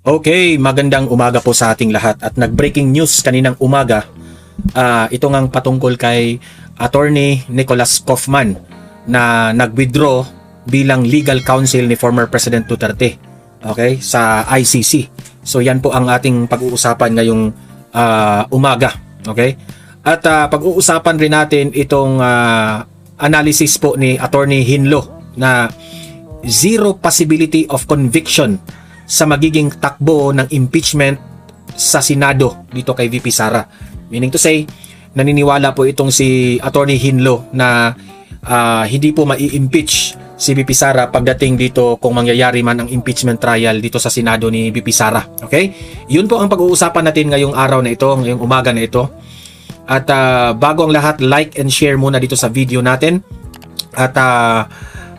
Okay, magandang umaga po sa ating lahat at nag-breaking news kaninang umaga. Ito ngang patungkol kay Attorney Nicholas Kaufman na nag-withdraw bilang legal counsel ni former President Duterte, okay, sa ICC. So yan po ang ating pag-uusapan ngayong umaga, okay? At pag-uusapan rin natin itong analysis po ni Attorney Hinlo na zero possibility of conviction sa magiging takbo ng impeachment sa Senado dito kay VP Sara. Meaning to say, naniniwala po itong si Attorney Hinlo na hindi po mai-impeach si VP Sara pagdating dito kung mangyayari man ang impeachment trial dito sa Senado ni VP Sara. Okay? Yun po ang pag-uusapan natin ngayong araw na ito, ngayong umaga na ito. At bago ang lahat, like and share muna dito sa video natin. At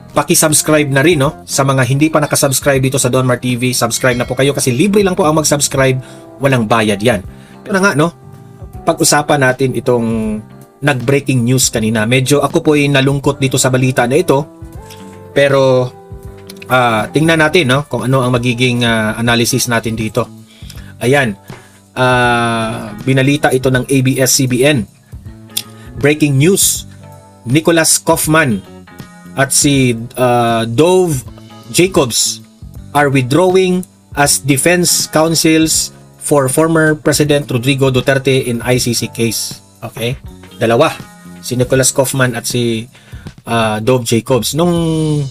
paki-subscribe na rin, no? Sa mga hindi pa nakasubscribe dito sa Donmar TV, subscribe na po kayo kasi libre lang po ang mag-subscribe, walang bayad yan. Pero nga, no? Pag-usapan natin itong nag-breaking news kanina. Medyo ako po ay nalungkot dito sa balita na ito. Pero tingnan natin, no? Kung ano ang magiging analysis natin dito. Ayan. Binalita ito ng ABS-CBN. Breaking news. Nicholas Kaufman at si Dove Jacobs are withdrawing as defense counsels for former President Rodrigo Duterte in ICC case. Okay? Dalawa. Si Nicholas Kaufman at si Dove Jacobs. Nung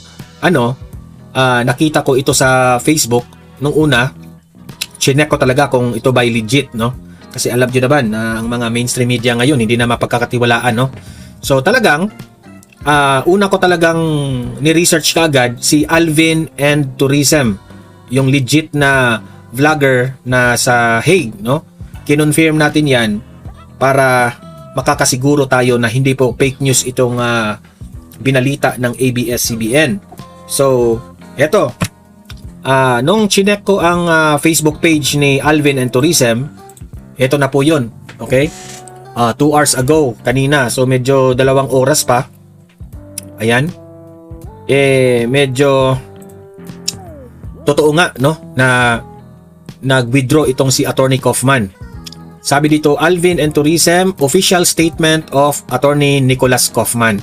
nakita ko ito sa Facebook nung una, chinek ko talaga kung ito ba legit, no? Kasi alam niyo naman na ang mga mainstream media ngayon hindi na mapagkakatiwalaan, no? So talagang una ko talagang ni-research kaagad si Alvin and Tourism, yung legit na vlogger na sa Hague, no? Kinonfirm natin yan para makakasiguro tayo na hindi po fake news itong binalita ng ABS-CBN. So, eto. Nung chinek ko ang Facebook page ni Alvin and Tourism, eto na po yun. Okay? 2 hours ago, kanina. So, medyo 2 oras pa. Ayan. Medyo totoo nga, no? Na nag-withdraw itong si Attorney Kaufman. Sabi dito, Alvin and Tourism, official statement of Attorney Nicholas Kaufman.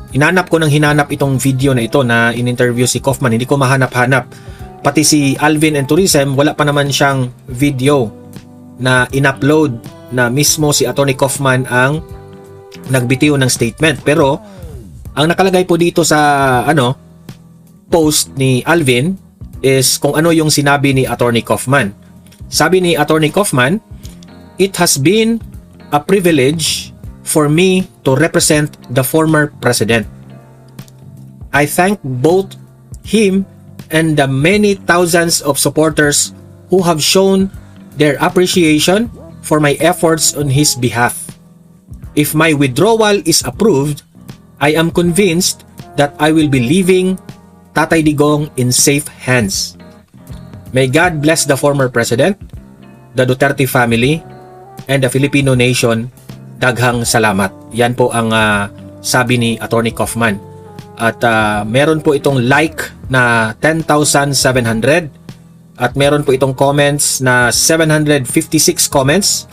Hinanap ko ng hinanap itong video na ito na in-interview si Kaufman. Hindi ko mahanap-hanap. Pati si Alvin and Tourism, wala pa naman siyang video na in-upload na mismo si Attorney Kaufman ang nagbitiw ng statement. Pero ang nakalagay po dito sa post ni Alvin is kung ano yung sinabi ni Attorney Kaufman. Sabi ni Attorney Kaufman, "It has been a privilege for me to represent the former president. I thank both him and the many thousands of supporters who have shown their appreciation for my efforts on his behalf. If my withdrawal is approved, I am convinced that I will be leaving Tatay Digong in safe hands. May God bless the former president, the Duterte family, and the Filipino nation. Daghang salamat." Yan po ang sabi ni Attorney Kaufman. At meron po itong like na 10,700 at meron po itong comments na 756 comments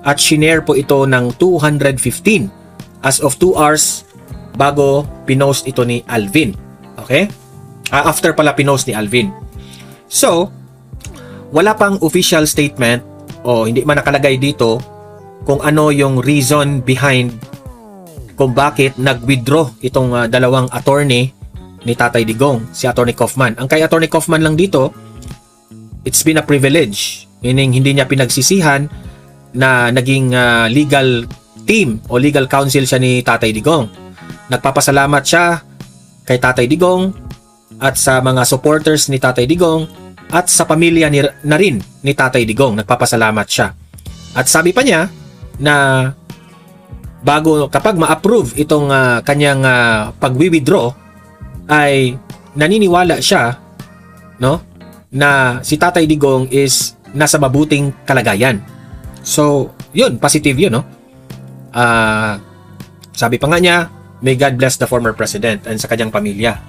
at shinare po ito ng 215 as of 2 hours bago pinost ito ni Alvin. Okay? After pala pinost ni Alvin. So, wala pang official statement o hindi man nakalagay dito kung ano yung reason behind kung bakit nag-withdraw itong dalawang attorney ni Tatay Digong, si Attorney Kaufman. Ang kay Attorney Kaufman lang dito, it's been a privilege. Meaning, hindi niya pinagsisihan na naging legal team o legal counsel siya ni Tatay Digong. Nagpapasalamat siya kay Tatay Digong at sa mga supporters ni Tatay Digong at sa pamilya na rin ni Tatay Digong. Nagpapasalamat siya. At sabi pa niya na kapag ma-approve itong kanyang pag-withdraw ay naniniwala siya, no, na si Tatay Digong is nasa mabuting kalagayan. So, yun, positive yun, no? Sabi pa nga niya, may God bless the former president and sa kanyang pamilya.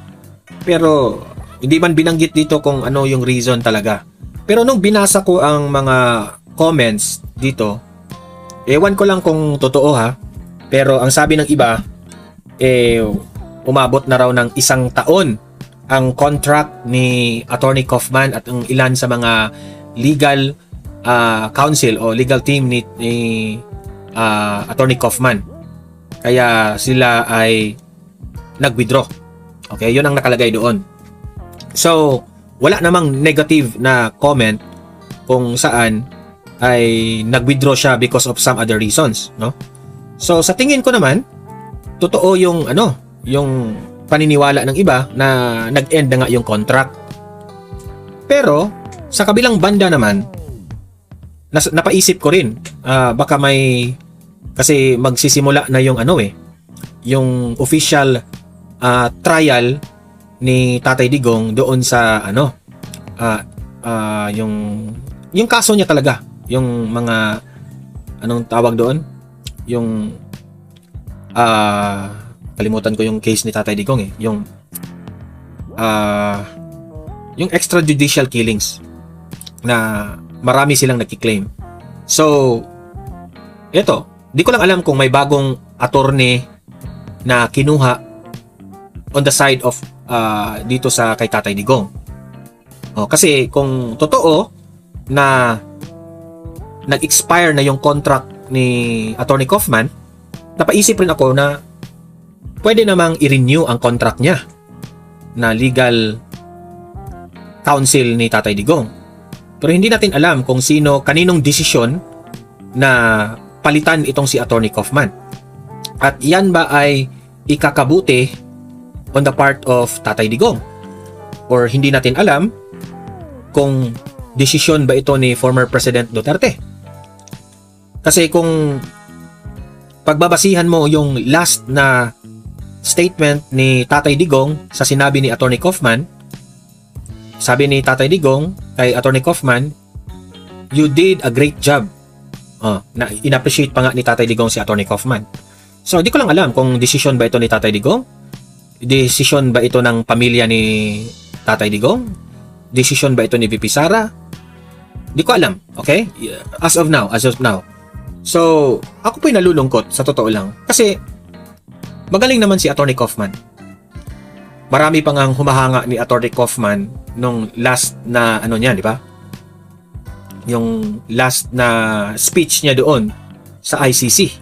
Pero hindi man binanggit dito kung ano yung reason talaga Pero nung binasa ko ang mga comments dito, ewan ko lang kung totoo ha, pero ang sabi ng iba, umabot na raw ng 1 taon ang contract ni Attorney Kaufman at ang ilan sa mga legal counsel o legal team ni Attorney Kaufman. Kaya sila ay nag-withdraw. Okay, yun ang nakalagay doon. So, wala namang negative na comment kung saan ay nag-withdraw siya because of some other reasons, no? So, sa tingin ko naman, totoo yung yung paniniwala ng iba na nag-end na nga yung contract. Pero sa kabilang banda naman, napaisip ko rin, baka may, kasi magsisimula na yung yung official trial ni Tatay Digong doon sa yung kaso niya talaga, yung mga anong tawag doon, yung kalimutan ko yung case ni Tatay Digong yung extrajudicial killings na marami silang nagki-claim. So eto, di ko lang alam kung may bagong attorney na kinuha on the side of dito sa kay Tatay Digong. Kasi kung totoo na nag-expire na yung contract ni Attorney Kaufman, napaisip rin ako na pwede namang i-renew ang contract niya na legal counsel ni Tatay Digong. Pero hindi natin alam kung kaninong desisyon na palitan itong si Attorney Kaufman. At yan ba ay ikakabuti on the part of Tatay Digong? Or hindi natin alam kung desisyon ba ito ni former President Duterte? Kasi kung pagbabasihan mo yung last na statement ni Tatay Digong sa sinabi ni Attorney Kaufman, sabi ni Tatay Digong kay Attorney Kaufman, "You did a great job." Na in-appreciate pa nga ni Tatay Digong si Attorney Kaufman. So, di ko lang alam kung desisyon ba ito ni Tatay Digong? Desisyon ba ito ng pamilya ni Tatay Digong? Desisyon ba ito ni VP Sara? Di ko alam, okay? As of now. So, ako po'y nalulungkot sa totoo lang. Kasi, magaling naman si Attorney Kaufman. Marami pa ngang humahanga ni Attorney Kaufman nung last na niya, di ba? Yung last na speech niya doon sa ICC.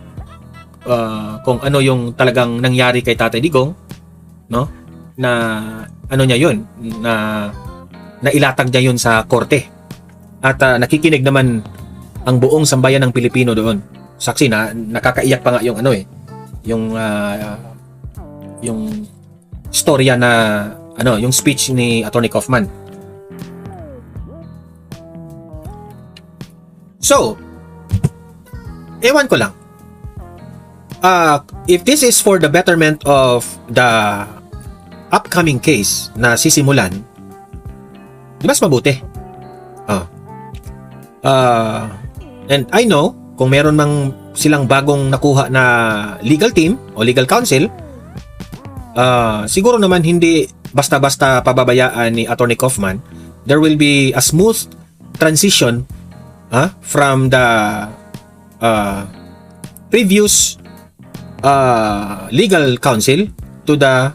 Kung ano yung talagang nangyari kay Tatay Digong, no? Na niya yun, na ilatag niya yun sa korte. At nakikinig naman ang buong sambayan ng Pilipino doon. Saksi na nakakaiyak pa nga yung yung storya na yung speech ni Attorney Kaufman. So, ewan ko lang. If this is for the betterment of the upcoming case na sisimulan, mas mabuti. And I know, kung meron mang silang bagong nakuha na legal team o legal counsel, siguro naman hindi basta-basta pababayaan ni Attorney Kaufman. There will be a smooth transition from the previous legal counsel to the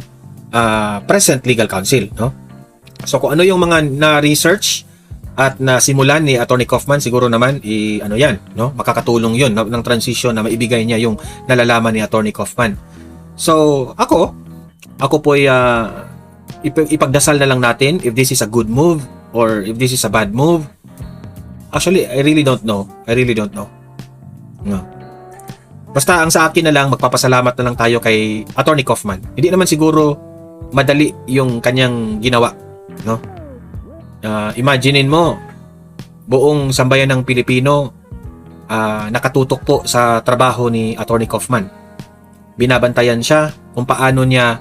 present legal counsel, no? So kung ano yung mga na-research at nasimulan ni Attorney Kaufman, siguro naman yan, no? Makakatulong yun ng transition na maibigay niya yung nalalaman ni Attorney Kaufman. So ako po ipagdasal na lang natin if this is a good move or if this is a bad move. Actually, I really don't know. No. Basta ang sa akin na lang, magpapasalamat na lang tayo kay Attorney Kaufman. Hindi naman siguro madali yung kanyang ginawa, no? Imaginein mo, buong sambayan ng Pilipino nakatutok po sa trabaho ni Attorney Kaufman. Binabantayan siya kung paano niya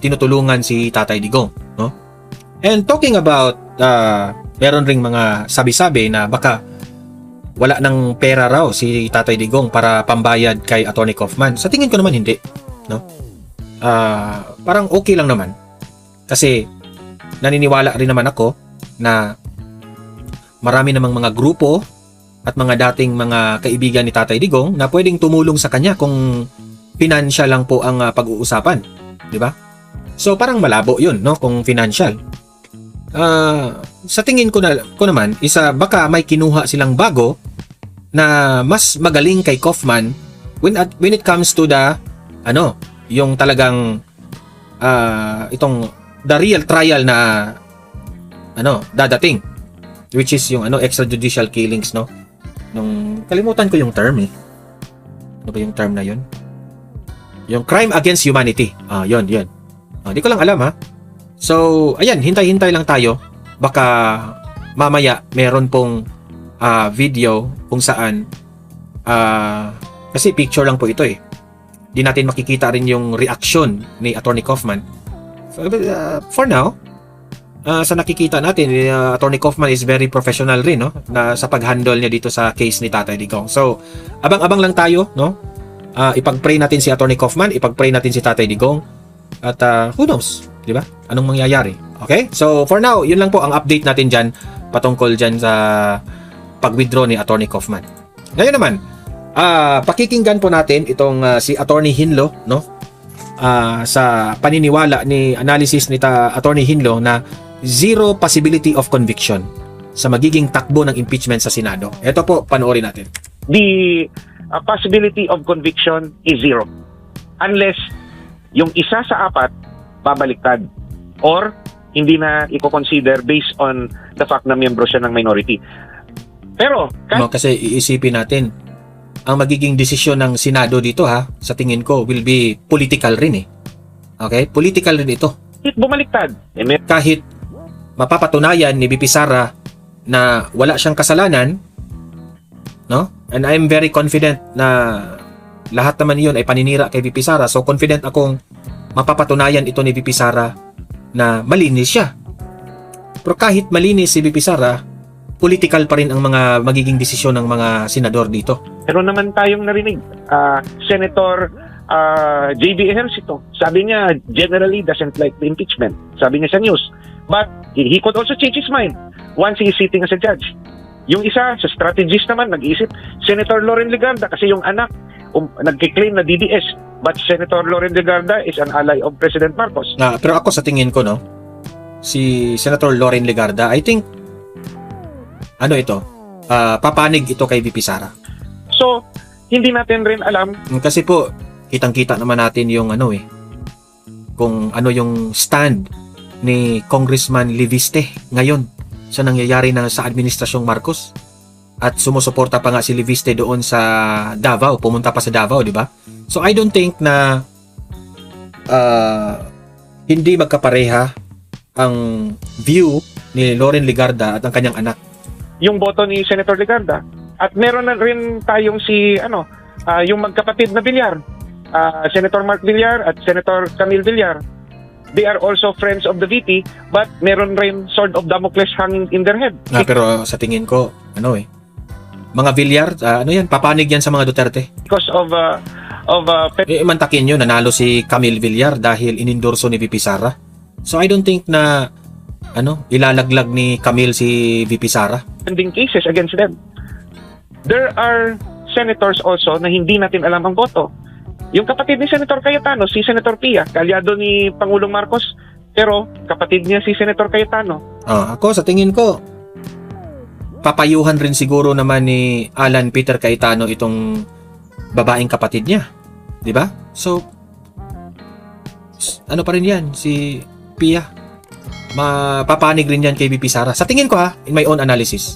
tinutulungan si Tatay Digong, no? And talking about meron ring mga sabi-sabi na baka wala ng pera raw si Tatay Digong para pambayad kay Attorney Kaufman. Sa tingin ko naman hindi, no? Parang okay lang naman. Kasi naniniwala rin naman ako na marami namang mga grupo at mga dating mga kaibigan ni Tatay Digong na pwedeng tumulong sa kanya kung financial lang po ang pag-uusapan, di ba? So parang malabo 'yun, no, kung financial. Sa tingin ko naman, baka may kinuha silang bago na mas magaling kay Kaufman when it comes to the yung talagang itong the real trial na dadating, which is yung extrajudicial killings, no, nung kalimutan ko yung term ano ba yung term na yun, yung crime against humanity, yun di ko lang alam so ayan, hintay lang tayo, baka mamaya meron pong video kung saan kasi picture lang po ito di natin makikita rin yung reaction ni Attorney Kaufman. For now, sa nakikita natin, Attorney Kaufman is very professional rin, no, na sa pag-handle niya dito sa case ni Tatay Digong. So, abang-abang lang tayo, no? Ipag-pray natin si Attorney Kaufman, ipag-pray natin si Tatay Digong, at who knows, di ba? Anong mangyayari? Okay? So, for now, yun lang po ang update natin dyan patungkol dyan sa pag-withdraw ni Attorney Kaufman. Ngayon naman, pakikinggan po natin itong si Attorney Hinlo, no? Sa paniniwala ni analysis ni Attorney Hinlo na zero possibility of conviction sa magiging takbo ng impeachment sa Senado. Ito po, panoorin natin. The possibility of conviction is zero unless yung isa sa apat babaliktad or hindi na i-consider based on the fact na miyembro siya ng minority. Pero kasi iisipin natin, ang magiging desisyon ng Senado dito sa tingin ko will be political rin Okay? Political rin ito. Bumaliktad. Kahit mapapatunayan ni VP Sara na wala siyang kasalanan, no? And I'm very confident na lahat naman 'yun ay paninira kay VP Sara. So confident akong mapapatunayan ito ni VP Sara na malinis siya. Pero kahit malinis si VP Sara, political pa rin ang mga magiging desisyon ng mga senador dito. Pero naman tayong narinig, Senator J.B. Ejercito, sabi niya generally doesn't like the impeachment. Sabi niya sa news. But he could also change his mind once he is sitting as a judge. Yung isa, sa strategist naman, nag-iisip, Senator Loren Legarda, kasi yung anak, nagkiklaim na DDS. But Senator Loren Legarda is an ally of President Marcos. Pero ako sa tingin ko, no, si Senator Loren Legarda, I think, papanig ito kay VP Sara. So, hindi natin rin alam. Kasi po, kitang-kita naman natin yung kung ano yung stand ni Congressman Leviste ngayon sa nangyayari sa administrasyong Marcos. At sumusuporta pa nga si Leviste doon sa Davao, pumunta pa sa Davao, di ba? So I don't think na hindi magkapareha ang view ni Loren Legarda at ang kanyang anak. Yung boto ni Senator Legarda. At meron na rin tayong yung magkapatid na Villar. Senator Mark Villar at Senator Camille Villar. They are also friends of the VP, but meron rin sword of Damocles hanging in their head. Pero sa tingin ko, mga Villar, papanig yan sa mga Duterte. Because of mantakin nyo, nanalo si Camille Villar dahil inendorso ni VP Sara. So I don't think na ilalaglag ni Camille si VP Sara. Pending cases against them. There are senators also na hindi natin alam ang boto. Yung kapatid ni Senator Cayetano, si Senator Pia, kalyado ni Pangulong Marcos, pero kapatid niya si Senator Cayetano. Ako sa tingin ko, papayuhan rin siguro naman ni Alan Peter Cayetano itong babaeng kapatid niya. 'Di ba? So pa rin 'yan, si Pia. Mapapanig rin 'yan kay VP Sara. Sa tingin ko in my own analysis.